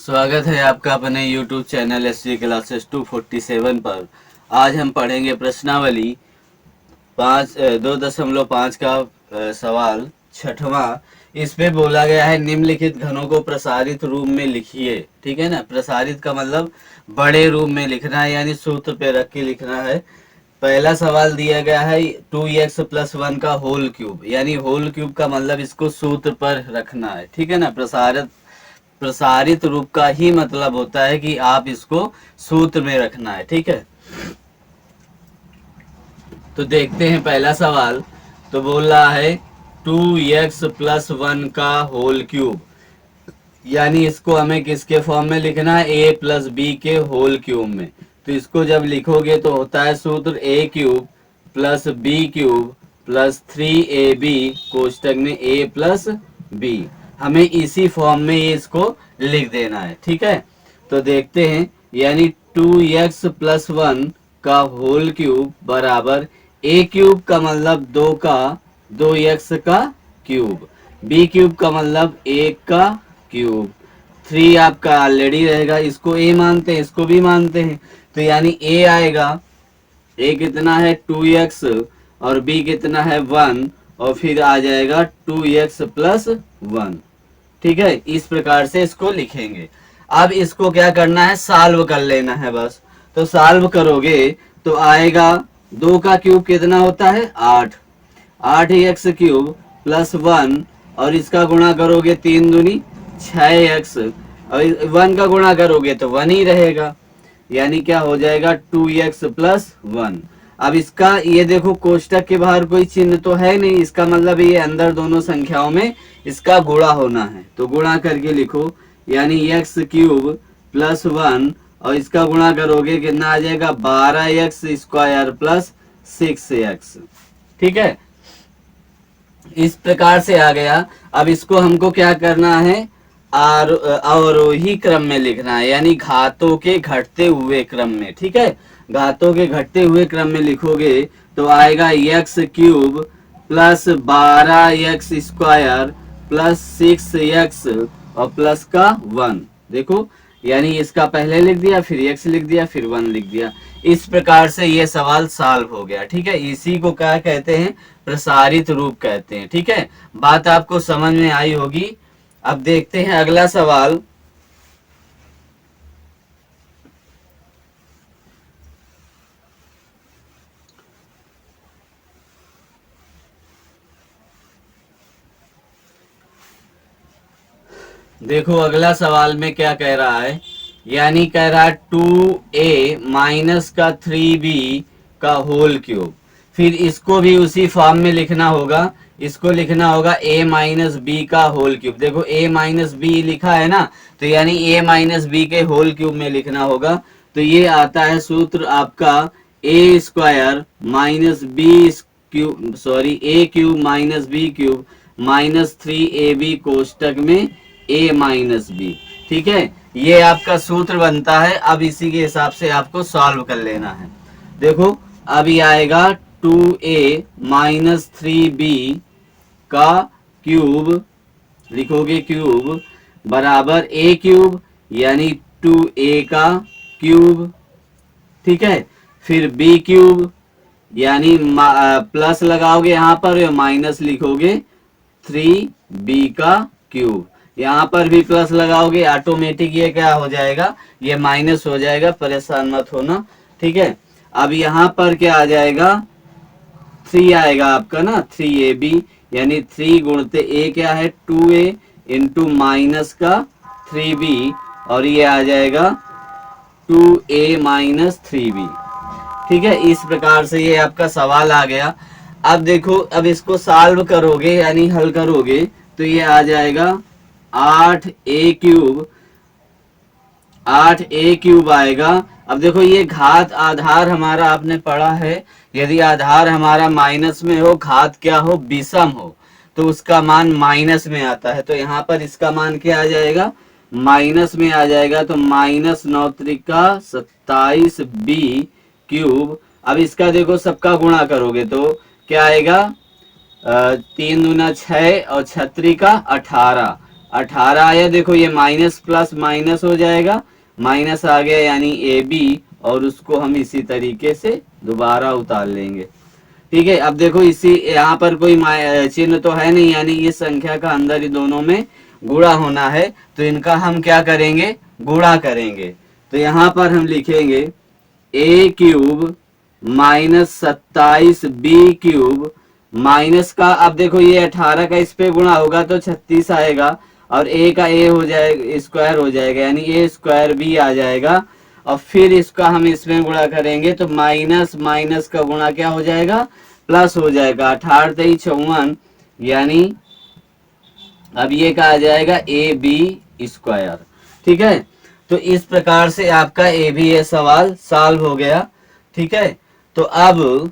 स्वागत है आपका अपने YouTube चैनल एसजी क्लासेस 247 पर। आज हम पढ़ेंगे प्रश्नावली 2.5 का सवाल छठवां। इस पे बोला गया है निम्नलिखित घनों को प्रसारित रूप में लिखिए। ठीक है ना, प्रसारित का मतलब बड़े रूप में लिखना है, यानी सूत्र पे रख के लिखना है। पहला सवाल दिया गया है 2x+1 का होल क्यूब, यानी होल क्यूब का मतलब इसको सूत्र पर रखना है। ठीक है ना, प्रसारित रूप का ही मतलब होता है कि आप इसको सूत्र में रखना है। ठीक है, तो देखते हैं पहला सवाल। तो बोल रहा है 2x+1 का होल क्यूब, यानी इसको हमें किसके फॉर्म में लिखना है, a+b के होल क्यूब में। तो इसको जब लिखोगे तो होता है सूत्र a³ + b³ +3ab कोष्टक में a+b। हमें इसी फॉर्म में ये इसको लिख देना है। ठीक है, तो देखते हैं, यानी 2x+1 का होल क्यूब बराबर a³ का मतलब 2x का क्यूब, b³ का मतलब 1 का क्यूब, 3 आपका ऑलरेडी रहेगा, इसको a मानते हैं, इसको भी मानते हैं, तो यानी a आएगा। a कितना है 2x और b कितना है 1, और फिर आ जाएगा 2x+1। ठीक है, इस प्रकार से इसको लिखेंगे। अब इसको क्या करना है, सॉल्व कर लेना है बस। तो सॉल्व करोगे तो आएगा 2 का क्यूब कितना होता है 8x³ +1, और इसका गुणा करोगे 3 दूनी 6x, और 1 का गुणा करोगे तो 1 ही रहेगा, यानी क्या हो जाएगा 2x+1। अब इसका ये देखो कोष्टक के बाहर कोई चिन्ह तो है नहीं, इसका मतलब ये अंदर दोनों संख्याओं में इसका गुणा होना है, तो गुणा करके लिखो, यानी x³ +1 और इसका गुणा करोगे कितना आ जाएगा 12x² + 6x। ठीक है, इस प्रकार से आ गया। अब इसको हमको क्या करना है, अवरोही क्रम में लिखना है, यानी घातों के घटते हुए क्रम में। ठीक है, घातों के घटते हुए क्रम में लिखोगे तो आएगा x³ +12x² +6x और प्लस का 1। देखो, यानी इसका पहले लिख दिया, फिर x लिख दिया, फिर 1 लिख दिया। इस प्रकार से ये सवाल सॉल्व हो गया। ठीक है, इसी को क्या कहते हैं, प्रसारित रूप कहते हैं। ठीक है, बात आपको समझ में आई होगी। अब देखते हैं अगला सवाल। देखो अगला सवाल में क्या कह रहा है, यानी कह रहा है 2a-3b का होल क्यूब। फिर इसको भी उसी फॉर्म में लिखना होगा, इसको लिखना होगा a-b का होल क्यूब। देखो a-b लिखा है ना, तो यानी a-b के होल क्यूब में लिखना होगा। तो ये आता है सूत्र आपका a² -b³ -3ab कोष्टक में a-b। ठीक है, ये आपका सूत्र बनता है। अब इसी के हिसाब से आपको सॉल्व कर लेना है। देखो अब ये आएगा 2a-3b का क्यूब, लिखोगे क्यूब बराबर a³ यानी 2a का क्यूब। ठीक है, फिर b³ यानी प्लस लगाओगे यहाँ पर, माइनस लिखोगे 3b का क्यूब। यहाँ पर भी प्लस लगाओगे, ऑटोमेटिक ये क्या हो जाएगा, ये माइनस हो जाएगा, परेशान मत होना। ठीक है, अब यहाँ पर क्या आ जाएगा, 3 आएगा आपका ना, 3ab यानी 3 गुणते a क्या है 2a इंटू माइनस का 3b, और ये आ जाएगा 2a - 3b। ठीक है, इस प्रकार से ये आपका सवाल आ गया। अब देखो, अब इसको सॉल्व करोगे यानी हल करोगे तो ये आ जाएगा 8a³ आएगा। अब देखो ये घात आधार हमारा आपने पढ़ा है, यदि आधार हमारा माइनस में हो, घात क्या हो विषम हो, तो उसका मान माइनस में आता है। तो यहाँ पर इसका मान क्या आ जाएगा, माइनस में आ जाएगा। तो -9×27b³। अब इसका देखो सबका गुणा करोगे तो क्या आएगा, 3 दूना 6 और 6 का 18, 18 आया, देखो ये माइनस प्लस माइनस हो जाएगा, माइनस आ गया यानी ए बी, और उसको हम इसी तरीके से दोबारा उतार लेंगे। ठीक है, अब देखो इसी यहाँ पर कोई चिन्ह तो है नहीं, यानी इस संख्या का अंदर ही दोनों में गुणा होना है, तो इनका हम क्या करेंगे, गुणा करेंगे। तो यहाँ पर हम लिखेंगे a cube minus 27 b cube minus का, अब देखो ये 18 का इस पे गुणा होगा तो 36 आएगा, और ए का ए हो जाएगा, स्क्वायर हो जाएगा, यानी ए स्क्वायर बी आ जाएगा। और फिर इसका हम इसमें गुणा करेंगे तो माइनस माइनस का गुणा क्या हो जाएगा, प्लस हो जाएगा। 18×3 = 54, यानी अब ये क्या आ जाएगा, ए बी स्क्वायर। ठीक है, तो इस प्रकार से आपका ए बी ये सवाल सॉल्व हो गया। ठीक है, तो अब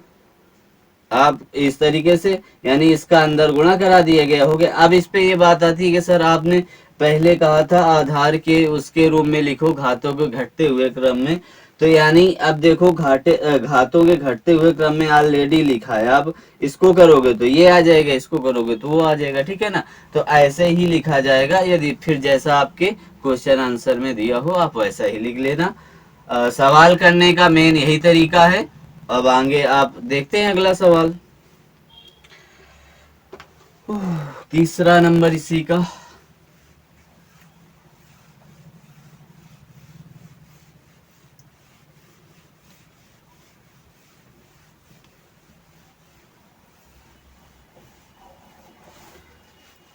आप इस तरीके से, यानी इसका अंदर गुणा करा दिया गया हो गया। अब इस पे ये बात आती है कि सर आपने पहले कहा था आधार के उसके रूप में लिखो, घातों के घटते हुए क्रम में, तो यानी अब देखो घातों के घटते हुए क्रम में ऑलरेडी लिखा है, अब इसको करोगे तो ये आ जाएगा, इसको करोगे तो वो आ जाएगा। ठीक है ना, तो ऐसे ही लिखा जाएगा, यदि फिर जैसा आपके क्वेश्चन आंसर में दिया हो आप वैसा ही लिख लेना। सवाल करने का मेन यही तरीका है। अब आगे आप देखते हैं अगला सवाल, तीसरा नंबर इसी का।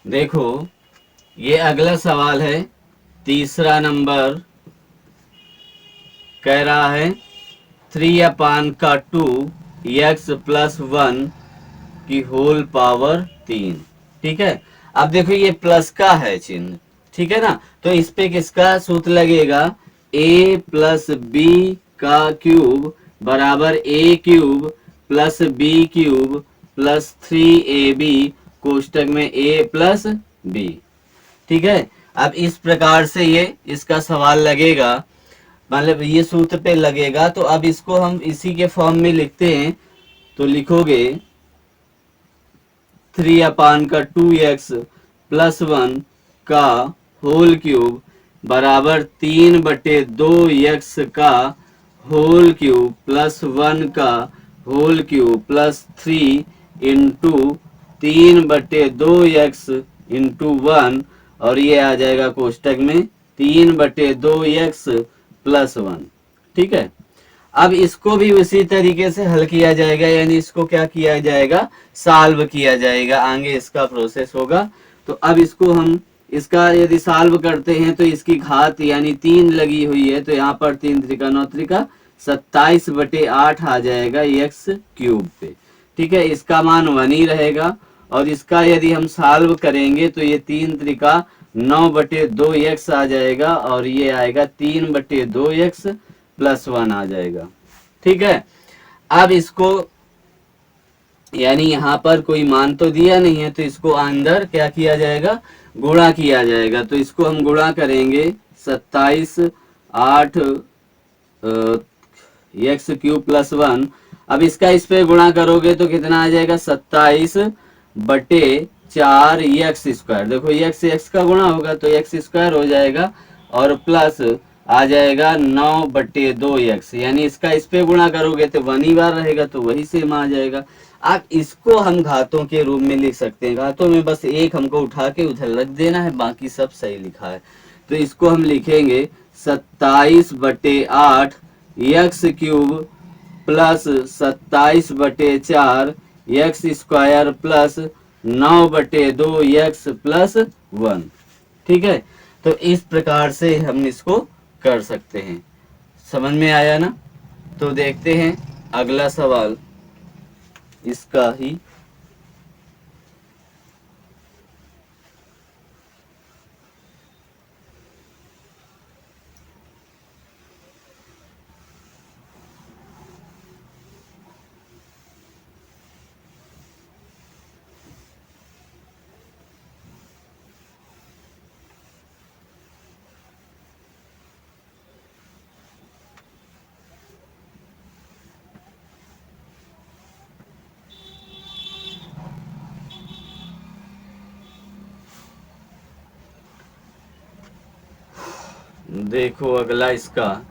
देखो ये अगला सवाल है, तीसरा नंबर कह रहा है 3/2 x+1 की होल पावर 3। ठीक है, अब देखो ये प्लस का है चिन्ह, ठीक है ना, तो इस पे किसका सूत्र लगेगा, a प्लस बी का क्यूब बराबर a cube plus B cube plus 3ab कोष्टक में a प्लस बी। ठीक है, अब इस प्रकार से ये इसका सवाल लगेगा, मतलब ये सूत्र पे लगेगा। तो अब इसको हम इसी के फॉर्म में लिखते हैं, तो लिखोगे 3/2x+1 का होल क्यूब बराबर 3/2x का होल क्यूब प्लस 1 का होल क्यूब प्लस 3 × 3/2x × 1, और ये आ जाएगा कोष्टक में 3/2x+1। ठीक है, अब इसको भी उसी तरीके से हल किया जाएगा, यानी इसको क्या किया जाएगा, सॉल्व किया जाएगा, आगे इसका प्रोसेस होगा। तो अब इसको हम इसका यदि सॉल्व करते हैं तो इसकी घात यानी 3 लगी हुई है, तो यहाँ पर 3×3 = 27/8 आ जाएगा x³ पे। ठीक है, इसका मान 1 ही रहेगा, और इसका यदि हम सॉल्व करेंगे तो ये 3×9/2x आ जाएगा, और ये आएगा 3/2x+1 आ जाएगा। ठीक है, अब इसको यानी यहाँ पर कोई मान तो दिया नहीं है, तो इसको अंदर क्या किया जाएगा, गुणा किया जाएगा। तो इसको हम गुणा करेंगे 27/8 x³ + 1। अब इसका इस पे गुणा करोगे तो कितना आ जाएगा, 27/4x²। देखो x x का गुणा होगा तो x² हो जाएगा, और प्लस आ जाएगा 9/2x, यानी इसका इस पे गुणा करोगे तो 1 ही बार रहेगा, तो वही सेम आ जाएगा। अब इसको हम घातों के रूप में लिख सकते हैं, घातों में बस एक हमको उठा के उधर रख देना है, बाकी सब सही लिखा है। तो इसको हम लिखेंगे 27/8 x³ plus 27/4 x² plus 9/2x+1। ठीक है, तो इस प्रकार से हम इसको कर सकते हैं। समझ में आया ना, तो देखते हैं अगला सवाल इसका ही। देखो अगला इसका,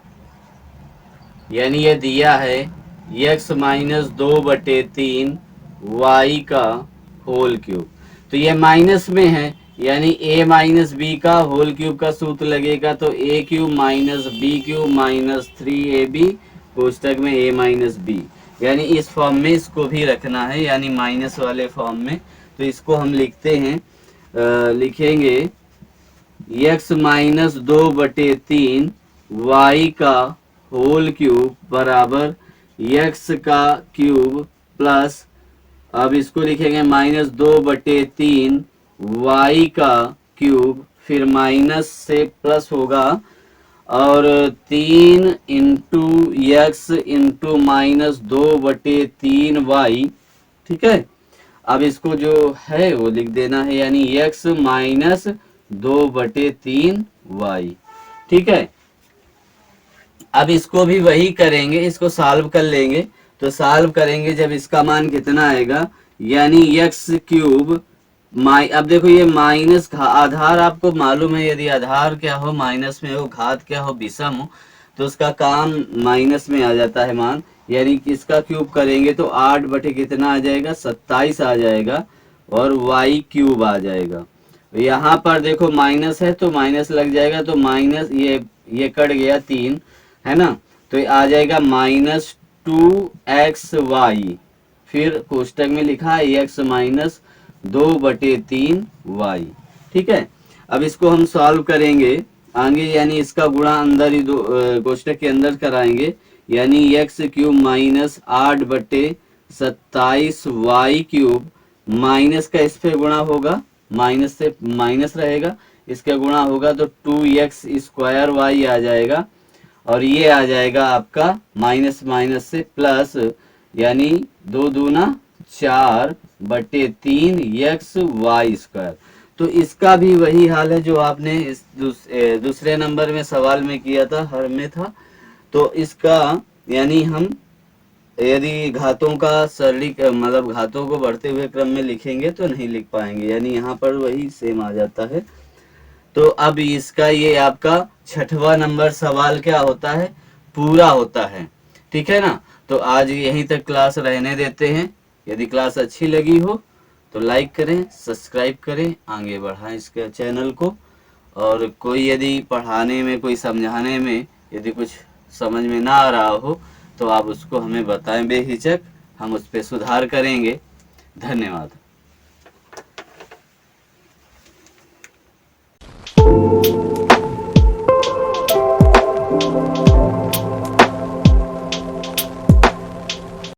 यानी ये दिया है x माइनस 2/3 वाई का होल क्यूब। तो ये माइनस में है, यानी a माइनस बी का होल क्यूब का सूत्र लगेगा। तो a cube minus B cube minus 3ab कोष्टक में a माइनस बी, यानी इस फॉर्म में इसको भी रखना है, यानी माइनस वाले फॉर्म में। तो इसको हम लिखते हैं, लिखेंगे x माइनस 2/3 वाई का होल क्यूब बराबर x का क्यूब प्लस, अब इसको लिखेंगे माइनस 2/3 वाई का क्यूब, फिर माइनस से प्लस होगा और 3 into x into minus 2/3 y. ठीक है, अब इसको जो है वो लिख देना है, यानी x माइनस 2/3 वाई। ठीक है, अब इसको भी वही करेंगे, इसको सॉल्व कर लेंगे। तो सॉल्व करेंगे जब इसका मान कितना आएगा, यानी एक्स क्यूब अब देखो ये माइनस आधार आपको मालूम है, यदि आधार क्या हो माइनस में हो, घात क्या हो विषम हो, तो उसका काम माइनस में आ जाता है मान। यानी कि इसका क्यूब करेंगे तो 8 बटे कितना आ जाएगा, 27 आ जाएगा और वाई क्यूब आ जाएगा। यहाँ पर देखो माइनस है तो माइनस लग जाएगा, तो माइनस ये कट गया 3, है ना। तो ये आ जाएगा माइनस 2xy, फिर कोष्टक में लिखा है x माइनस 2/3 वाई। ठीक है, अब इसको हम सॉल्व करेंगे आगे, यानी इसका गुणा अंदर ही कोष्टक के अंदर कराएंगे, यानी x cube minus 8/27 y cube, minus का इस पे गुणा होगा, माइनस से माइनस रहेगा, इसका गुणा होगा तो 2x स्क्वायर वाई आ जाएगा, और ये आ जाएगा आपका माइनस माइनस से प्लस, यानी 2 दूना 4/3 एक्स वाई स्क्वायर। तो इसका भी वही हाल है जो आपने इस दूसरे नंबर में सवाल में किया था, हर में था। तो इसका यानी हम यदि घातों का सरली मतलब घातों को बढ़ते हुए क्रम में लिखेंगे तो नहीं लिख पाएंगे, यानी यहाँ पर वही सेम आ जाता है। तो अब इसका ये आपका 6वां नंबर सवाल क्या होता है, पूरा होता है। ठीक है ना, तो आज यहीं तक क्लास रहने देते हैं। यदि क्लास अच्छी लगी हो तो लाइक करें, सब्सक्राइब करें, आगे बढ़ाएं इसके चैनल को। और कोई यदि पढ़ाने में, कोई समझाने में यदि कुछ समझ में ना आ रहा हो तो आप उसको हमें बताएं बेहिचक, हम उस पर सुधार करेंगे। धन्यवाद।